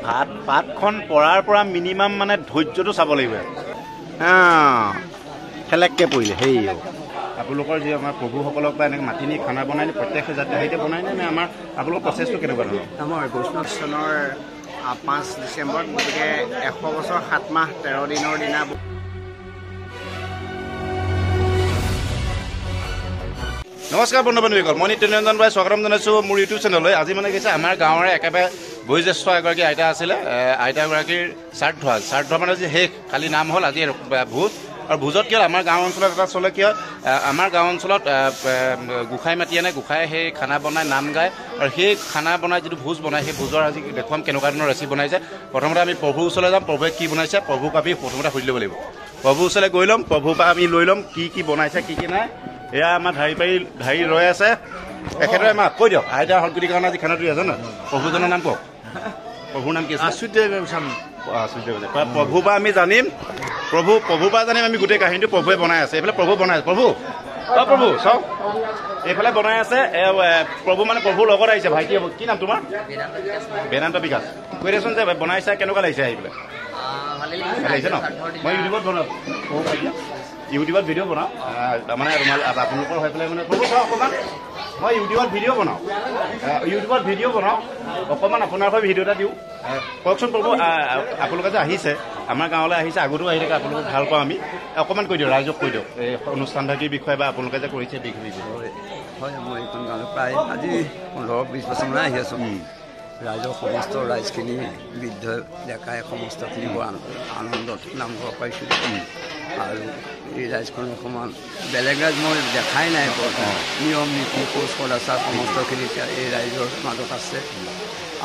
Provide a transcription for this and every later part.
ভাতখন পৰাৰ পৰা মিনিমাম মানে ধৈৰ্যটো চাব লাগিব খেলেককৈ পৰিলে সেই আপোনালোকৰ যি আমাৰ প্ৰভুসকলক বা এনেকৈ মাতি নি খানা বনাই নি প্ৰত্যেক জাতি হেৰিতে বনাই নে আমাৰ আপোনালোকৰ প্ৰচেছটো কেনেকুৱা ধৰণৰ আমাৰ বৈষ্ণৱ চনৰ 5 ডিচেম্বৰত গতিকে 100 বছৰ 7 মাহ 13 দিনৰ দিনা নমস্কাৰ বন্ধু বান্ধৱীসকল মই নিত্যৰঞ্জন ভাই স্বাগতম জনাইছোঁ মোৰ ইউটিউব চেনেললৈ আজি মানে কৈছে আমাৰ গাঁৱৰে একেবাৰে বয়োজ্যেষ্ঠ এগৰাকী আইতা আছিলে আইতাগৰাকীৰ শ্ৰাদ্ধ মানে যে শেষ কালি নাম হ'ল আজি ভোজ আৰু ভোজত কি হ'ল আমাৰ গাঁও অঞ্চলত এটা চলে কি হয় আমাৰ গাঁও অঞ্চলত গোসাঁই মাতি আনে গোসাঁই সেই খানা বনাই নাম গায় আৰু সেই খানা বনাই যিটো ভোজ বনায় সেই ভোজৰ আজি দেখুৱাম কেনেকুৱা ধৰণৰ ৰেচিপি বনাইছে প্ৰথমতে আমি প্ৰভুৰ ওচৰলৈ যাম প্ৰভুৱে কি বনাইছে প্ৰভুক আমি প্ৰথমতে সুধি ল'ব লাগিব প্ৰভুৰ ওচৰলৈ গৈ ল'ম প্ৰভুৰ পৰা আমি লৈ ল'ম কি বনাইছে কি নাই এয়া আমাৰ ঢাৰি ৰৈ আছে এখেতৰে আমাক কৈ দিয়ক আইতাৰ সদগতিৰ কাৰণে আজি খানাটো আছে ন প্ৰভুজনৰ নাম কওক প্ৰভুৰ নাম কি আছে প্ৰভুৰ পৰা আমি জানিম প্ৰভুৰ পৰা জানিম আমি গোটেই কাহিনীটো প্ৰভুৱে বনাই আছে এইফালে প্ৰভু বনাই আছে প্ৰভু চাওক এইফালে বনাই আছে প্ৰভু মানে প্ৰভুৰ লগত আহিছে ভাইটি কি নাম তোমাৰ বেদান্ত বিকাশ কৈ দেচোন যে বনাইছে কেনেকুৱা লাগিছে আহি পেলাই লাগিছে ন মই ইউটিউবত বনাওঁ ইউটিউবত ভিডিঅ' বনাওঁ মানে আপোনালোকৰ হৈ পেলাই মানে প্ৰভু চাওক অকণমান মই ইউটিউবত ভিডিঅ' বনাওঁ অকণমান আপোনাৰ হৈ ভিডিঅ' এটা দিওঁ কওকচোন প্ৰভু আপোনালোকে যে আহিছে আমাৰ গাঁৱলৈ আহিছে আগতো আহি থাকে আপোনালোকক ভাল পাওঁ আমি অকণমান কৈ দিয়ক ৰাইজক কৈ দিয়ক এই অনুষ্ঠানভাগীৰ বিষয়ে বা আপোনালোকে যে কৰিছে বিষয়ে হয় মই এইখন গাঁৱলৈ প্ৰায় আজি 15-20 বছৰমানে আহি আছোঁ ৰাইজৰ সমস্ত ৰাইজখিনি বৃদ্ধ ডেকাই সমস্তখিনি বৰ আনন্দত নামঘৰ পাইছোঁ আৰু এই ৰাইজখন অকণমান বেলেগ ৰাইজ মই দেখাই নাই নিয়ম নীতি কোচ সদাচাৰ সমস্তখিনি এই ৰাইজৰ মাজত আছে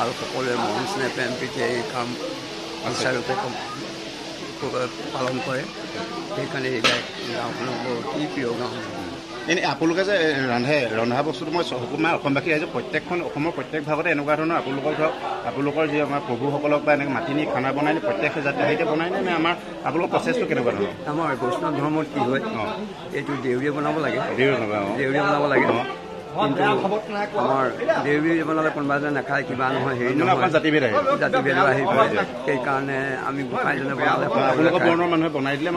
আৰু সকলোৱে মৰম স্নেহ প্ৰেম প্ৰীতি এই কাম সুচাৰুৰূপে পালন কৰে সেইকাৰণে এই গাঁওখনৰ বৰ অতি প্ৰিয় গাঁও এনেই আপোনালোকে যে ৰন্ধা বস্তুটো মই মানে অসমবাসী ৰাইজৰ অসমৰ প্ৰত্যেক ভাগতে এনেকুৱা ধৰণৰ আপোনালোকৰ যি আমাৰ প্ৰভুসকলক বা এনেকৈ মাতি নি খানা বনাই নি প্ৰত্যেক জাতি হেৰিতে বনাই নে আমাৰ আপোনালোকৰ প্ৰচেছটো কেনেকুৱা ধৰণৰ আমাৰ বৈষ্ণৱ ধৰ্মত কি হয় এইটো দেউৰীয়ে বনাব লাগে কিন্তু আমাৰ দেউৰী বনালে কোনোবা এজনে নাখায় কিবা নহয় হেৰি নহয় জাতিভেদ আহি পৰে সেইকাৰণে আমি গোসাঁইজনে বনালে আপোনালোকৰ বৰ্ণৰ মানুহে বনাই দিলে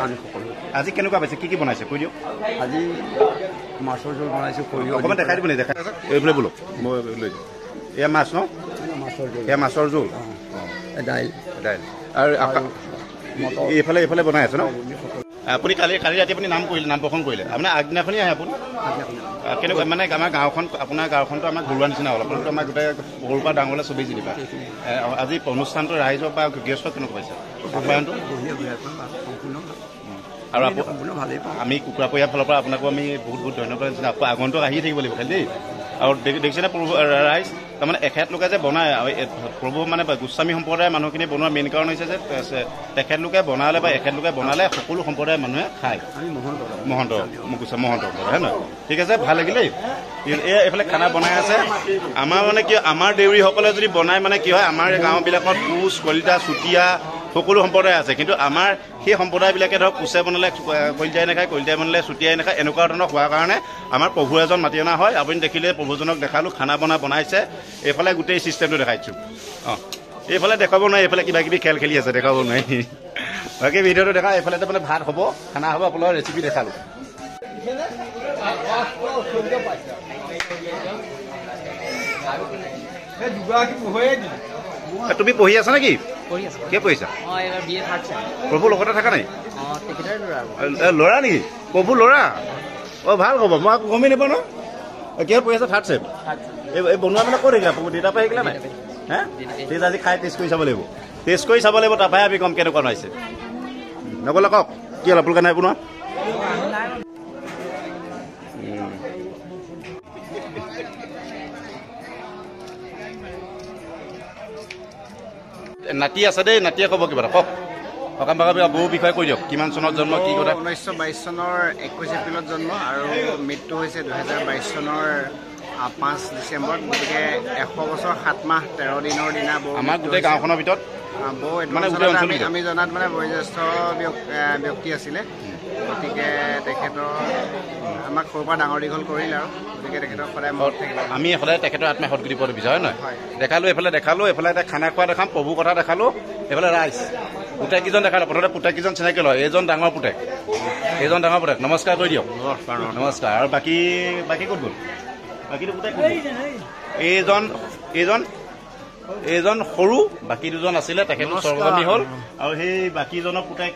আমি সকলো আজি কেনেকুৱা পাইছে কি বনাইছে কৈ দিয়ক আজি মাছৰ জোল বনাইছোঁ সৰিয়হ অকণমান দেখাই দিব নি দেখাই এইফালে বোলো মই লৈ যাওঁ এয়া মাছ ন এয়া মাছৰ জোল দাইল আৰু এইফালে বনাই আছে ন আপুনি কালি ৰাতি আপুনি নাম প্ৰসংগ কৰিলে আপোনাৰ আগদিনাখনি আহে আপুনি কেনেকুৱা মানে আমাৰ গাঁওখন আপোনাৰ গাঁওখনটো আমাৰ ঘৰুৱা নিচিনা হ'ল আপোনালোকতো আমাৰ গোটেই সৰুৰ পৰা ডাঙৰলৈ চবেই চিনিবা আজি অনুষ্ঠানটো ৰাইজৰ বা গৃহস্থ কেনেকুৱা পাইছে আপ্যায়নটো আৰু আমি কুকুৰা পৰিয়াৰ ফালৰ পৰা আপোনাকো আমি বহুত ধন্যবাদ দিছোঁ আগন্তুক আহি থাকিব লাগিব খালি দেই আৰু দেখিছেনে প্ৰভু ৰাইজ তাৰমানে এখেতলোকে যে বনায় প্ৰভু মানে গোস্বামী সম্প্ৰদায়ৰ মানুহখিনি বনোৱাৰ মেইন কাৰণ হৈছে যে তেখেতলোকে বনালে বা এখেতলোকে বনালে সকলো সম্প্ৰদায়ৰ মানুহে খায় মহন্ত হয় নহয় ঠিক আছে ভাল লাগিলে এইফালে খানা বনাই আছে আমাৰ মানে কি আমাৰ দেউৰীসকলে যদি বনাই মানে কি হয় আমাৰ গাঁওবিলাকত কোচ কলিতা চুতীয়া সকলো সম্প্ৰদায় আছে কিন্তু আমাৰ সেই সম্প্ৰদায়বিলাকে ধৰক কোচে বনালে কলিতাই নাখায় কলিতাই বনালে চুতীয়াই নাখায় এনেকুৱা ধৰণৰ হোৱাৰ কাৰণে আমাৰ প্ৰভু এজন মাতি অনা হয় আপুনি দেখিলে প্ৰভুজনক দেখালোঁ খানা বনাইছে এইফালে গোটেই ছিষ্টেমটো দেখাইছোঁ এইফালে দেখাব নোৱাৰি এইফালে কিবা কিবি খেল খেলি আছে দেখাব নোৱাৰি বাকী ভিডিঅ'টো দেখা এইফালে মানে ভাত হ'ব খানা হ'ব আপোনাৰ ৰেচিপি দেখালোঁ তুমি পঢ়ি আছা নেকি কিয় পঢ়িছা প্ৰভুৰ লগতে থাকা নাই ল'ৰা নেকি প্ৰভু ল'ৰা ভাল খবৰ মই আকৌ গমেই নাপাওঁ ন কিয় পঢ়ি আছা থাৰ্ড চেম এই বনোৱা মানে ক'ত শিকিলা প্ৰভু দেউতাৰ পৰা শিকিলা নাই হে ঠিক আজি খাই টেষ্ট কৰি চাব লাগিব তাৰপৰাই আমি গম কেনেকুৱা হৈছে নগ'লে কওক কি হ'ল আপোনালোকে নাই বনোৱা নাতি আছে দেই নাতিয়ে ক'ব কিবা এটা কওক সকাম বাগাবী বহু বিষয়ে কৈ দিয়ক কিমান চনত জন্ম কি কথা 1922 চনৰ 21 এপ্ৰিলত জন্ম আৰু মৃত্যু হৈছে 2022 চনৰ 5 ডিচেম্বৰত গতিকে 100 বছৰ 7 মাহ 13 দিনৰ দিনা আমাৰ গোটেই গাঁওখনৰ ভিতৰত আমি জনাত মানে বয়োজ্যেষ্ঠ ব্যক্তি আছিলে গতিকে তেখেতৰ আমাক সৰুৰ পৰা ডাঙৰ দীঘল কৰিলে আৰু গতিকে তেখেতৰ সদায় মনত থাকিব। আমি সদায় তেখেতৰ আত্মাই সদগতি পোৱাটো বিচাৰোঁ নহয় দেখালোঁ এইফালে এইফালে এটা খানা খোৱা দেখাম প্ৰভুৰ কথা দেখালোঁ এইফালে ৰাইজ পুতেককেইজন দেখালোঁ প্ৰথমতে পুতেককেইজন চিনাকি লয় এইজন ডাঙৰ পুতেক নমস্কাৰ কৰি দিয়ক নমস্কাৰ আৰু বাকী ক'ত গ'ল বাকীটো পুতেক এইজন সৰু বাকী দুজন আছিলে তেখেতো স্বৰ্গগামী হ'ল আৰু সেই বাকীজনৰ পুতেক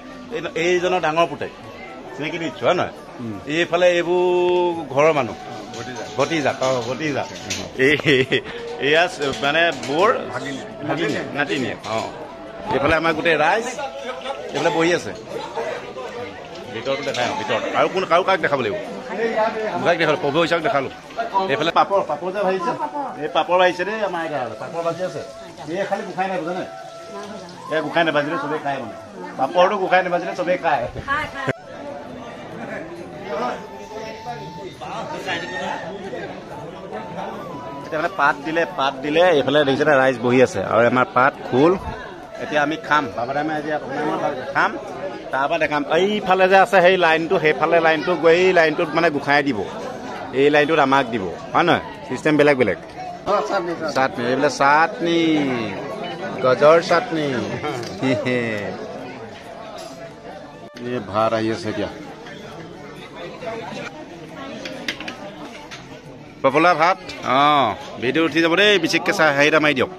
এইজনৰ ডাঙৰ পুতেক চিনাকি দিছোঁ হয় নহয় এইফালে এইবোৰ ঘৰৰ মানুহ ভতিজা এয়া মানে বৰ নাতিনীয়েক এইফালে আমাৰ গোটেই ৰাইজ এইফালে বহি আছে ভিতৰতো দেখাই ভিতৰত আৰু কাক দেখাব লাগিব দেখালোঁ প্ৰভু হিচাপে দেখালোঁ এইফালে পাপৰ যে ভাজিছে এই পাপৰ ভাজিছে দেই আমাৰ পাপৰ ভাজি আছে এই খালি গোসাই নাই বুজানে এই গোসাই নাভাজিলে চবেই খায় মানে পাপৰটো গোসাই নাভাজিলে চবেই খায় এতিয়া মানে পাত দিলে এইফালে দেখিছে ৰাইজ বহি আছে আৰু আমাৰ পাত খোল এতিয়া আমি খাম বাবাদামে আজি খাম তাৰপৰা দেখাম এইফালে যে আছে সেই লাইনটো সেইফালে লাইনটো গৈ এই লাইনটোত মানে গোসাই দিব এই লাইনটোত আমাক দিব হয় নহয় চিষ্টেম বেলেগ চাটনি এইবিলাক চাটনি গজৰ চাটনি এই ভাত আহি আছে এতিয়া পপুলাৰ ভাত ভিডিঅ' উঠি যাব দেই মিচিককৈ হাঁহি এটা মাৰি দিয়ক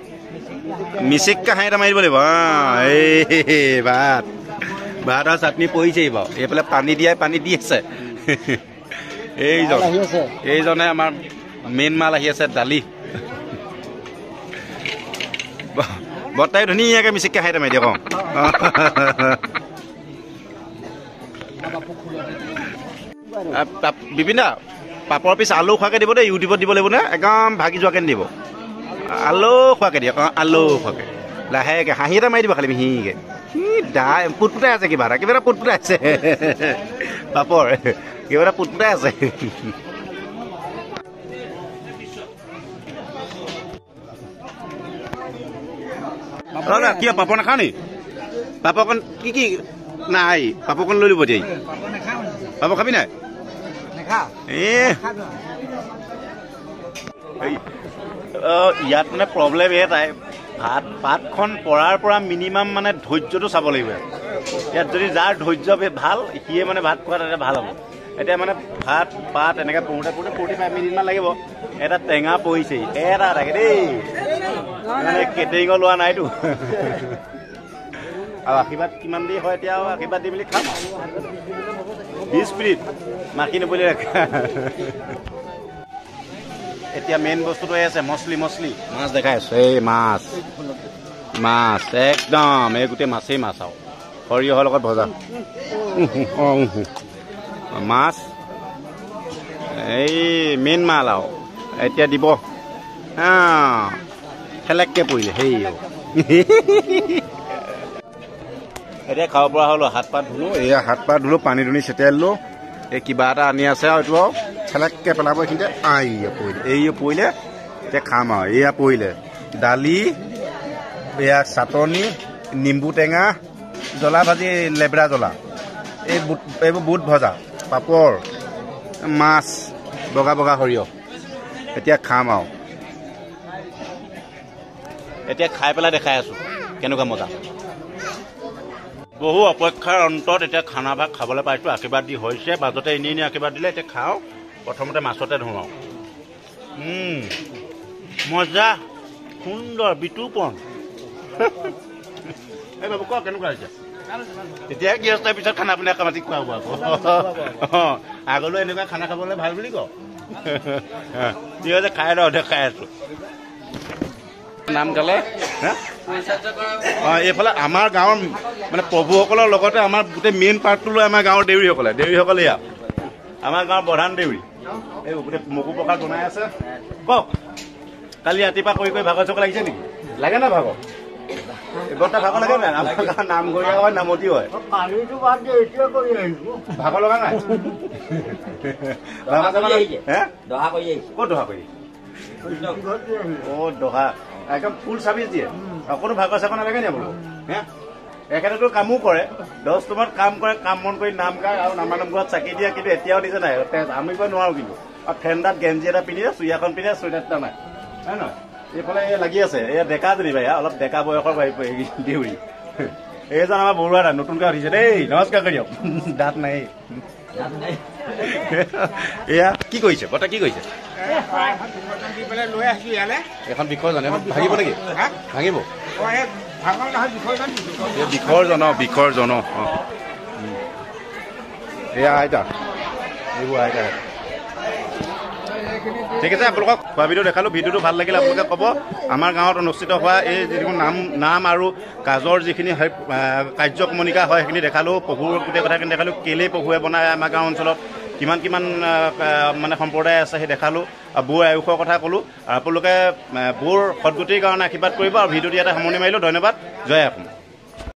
মিচিককৈ হাঁহি এটা মাৰি দিব লাগিব এই ভাত আৰু চাটনি পৰিছেই বাৰু এইফালে পানী দি আছে এইজনে আমাৰ মেইন মাল আহি আছে দালি বৰ্তাই ধুনীয়াকৈ মিচিককৈ হাঁহি এটা মাৰি দিয়ক বিভিন্ন পাপৰ পিছ আলু খোৱাকৈ দিব দেই ইউটিউবত দিব লাগিব নে একদম ভাগি যোৱাকৈ দিব আলু খোৱাকৈ দিয়ক আলু খোৱাকৈ লাহেকৈ হাঁহি এটা মাৰি দিব খালি মিহিকৈ পুটপুটাই আছে কিবা এটা পুটপুটাই আছে পাপৰ কিবা এটা পুটপুটাই আছে কিয় পাপৰ নাখাওঁ নি পাপৰকণ কি নাই পাপৰকণ লৈ দিব দেই পাপৰ খাবি নাই ইয়াত মানে প্ৰব্লেম এটাই ভাতখন পৰাৰ পৰা মিনিমাম মানে ধৈৰ্যটো চাব লাগিব ইয়াত যদি যাৰ ধৈৰ্য ভাল সিয়ে মানে ভাত খোৱাত এটা ভাল হ'ব এতিয়া মানে পাত এনেকৈ পৰোঁতে 45 মিনিটমান লাগিব এটা টেঙা পৰিছেই এটা থাকে দেই মানে কেটাৰিঙৰ লোৱা নাইতো আৰু আশীৰ্বাদ কিমান দেৰি হয় এতিয়া আশীৰ্বাদ দি মেলি খাম 20 মিনিট মাখি নপৰিলে এতিয়া মেইন বস্তুটো আছে মছলি মাছ দেখাই আছো এই মাছ একদম এই গোটেই মাছেই মাছ আৰু সৰিয়হৰ লগত ভজা মাছ এই মেইন মাল আৰু এতিয়া দিব খেলেককৈ পৰিলে সেই এতিয়া খাব পৰা হ'লো হাত পাত ধুলো পানী দুনি ছটিয়াই দিলোঁ এই কিবা এটা আনি আছে আৰু এইটো আৰু খেলেককৈ পেলাব এইখিনিতে পৰিলে এতিয়া খাম আৰু এয়া পৰিলে দালি এয়া চাটনি নিম্বু টেঙা জ্বলা ভাজি লেবৰা জ্বলা এইবোৰ বুট ভজা পাপৰ মাছ বগা সৰিয়হ এতিয়া খাম আৰু এতিয়া খাই পেলাই দেখাই আছোঁ কেনেকুৱা মজা বহু অপেক্ষাৰ অন্তত এতিয়া খানা ভাগ খাবলৈ পাইছোঁ আশীৰ্বাদ দি হৈছে মাজতে এনেই আশীৰ্বাদ দিলে এতিয়া খাওঁ প্ৰথমতে মাছতে ধৰোঁ আৰু মজা সুন্দৰ বিতুপন এই বাবু ক কেনেকুৱা হৈছে এতিয়া গৃহস্থৰ পিছত খানা পিনা কামাতি খুৱাব আকৌ আগলৈ এনেকুৱা খানা খাবলৈ ভাল বুলি কওঁ ঠিক আছে খাই খাই আছোঁ নাম গালে এইফালে আমাৰ গাঁৱৰ মানে প্ৰভুসকলৰ লগতে আমাৰ গোটেই মেইন পাৰ্টটো লৈ আমাৰ গাঁৱৰ দেউৰীসকলে ইয়াত আমাৰ গাঁৱৰ প্ৰধান দেউৰী এই গোটেই মগু প্ৰসাদ বনাই আছে কওক কালি ৰাতিপুৱা কৰি ভাগৰ চক লাগিছে নেকি লাগে না ভাগৰ গোটা ভাগৰ লাগে নাই আমাৰ গাঁৱৰ নামঘৰীয়া হয় নামতি হয় ভাগৰ লগা নাই ক'ত দহা কৰি দহা একদম ফুল চাৰ্ভিচ দিয়ে অকণো ভাগৰ চাগৰ নালাগে নি বোলো এখেতেতো কামো কৰে 10 তোমাৰ কাম কৰে কাম মন কৰি নাম গায় আৰু নামানাম ঘৰত চাকি দিয়ে কিন্তু এতিয়াও দিছে নাই আমি কই নোৱাৰো কিন্তু আৰু ঠেণ্ডাত গেঞ্জি এটা পিন্ধি চুইয়াখন পিন্ধি চুইটাৰটা নাই হয় নহয় এইফালে লাগি আছে এয়া ডেকা যেনিবা অলপ ডেকা বয়সৰ দেউৰী এইজন আমাৰ বৰুৱা দা নতুনকৈ উঠিছে দেই নমস্কাৰ কৰি দিয়ক দাঁত নাই এয়া কি কৰিছে বৰ্তা কি কৰিছে এখন বিসৰ্জন ভাঙিব নেকি ভাঙিব বিসৰ্জন এয়া আইতা এইবোৰ আইতা ঠিক আছে আপোনালোকক খোৱা ভিডিঅ' দেখালোঁ ভিডিঅ'টো ভাল লাগিলে আপোনালোকে ক'ব আমাৰ গাঁৱত অনুষ্ঠিত হোৱা এই যিবোৰ নাম আৰু কাজৰ যিখিনি কাৰ্যক্ৰমণিকা হয় সেইখিনি দেখালোঁ পহুৰ গোটেই কথাখিনি দেখালোঁ কেলেই পহুৱে বনায় আমাৰ গাঁও অঞ্চলত কিমান মানে সম্প্ৰদায় আছে সেই দেখালোঁ আৰু বৌৰ আয়ুসৰ কথা ক'লোঁ আৰু আপোনালোকে বৌৰ সদগতিৰ কাৰণে আশীৰ্বাদ কৰিব আৰু ভিডিঅ'টি এটা সামৰণি মাৰিলোঁ ধন্যবাদ জয় অসম।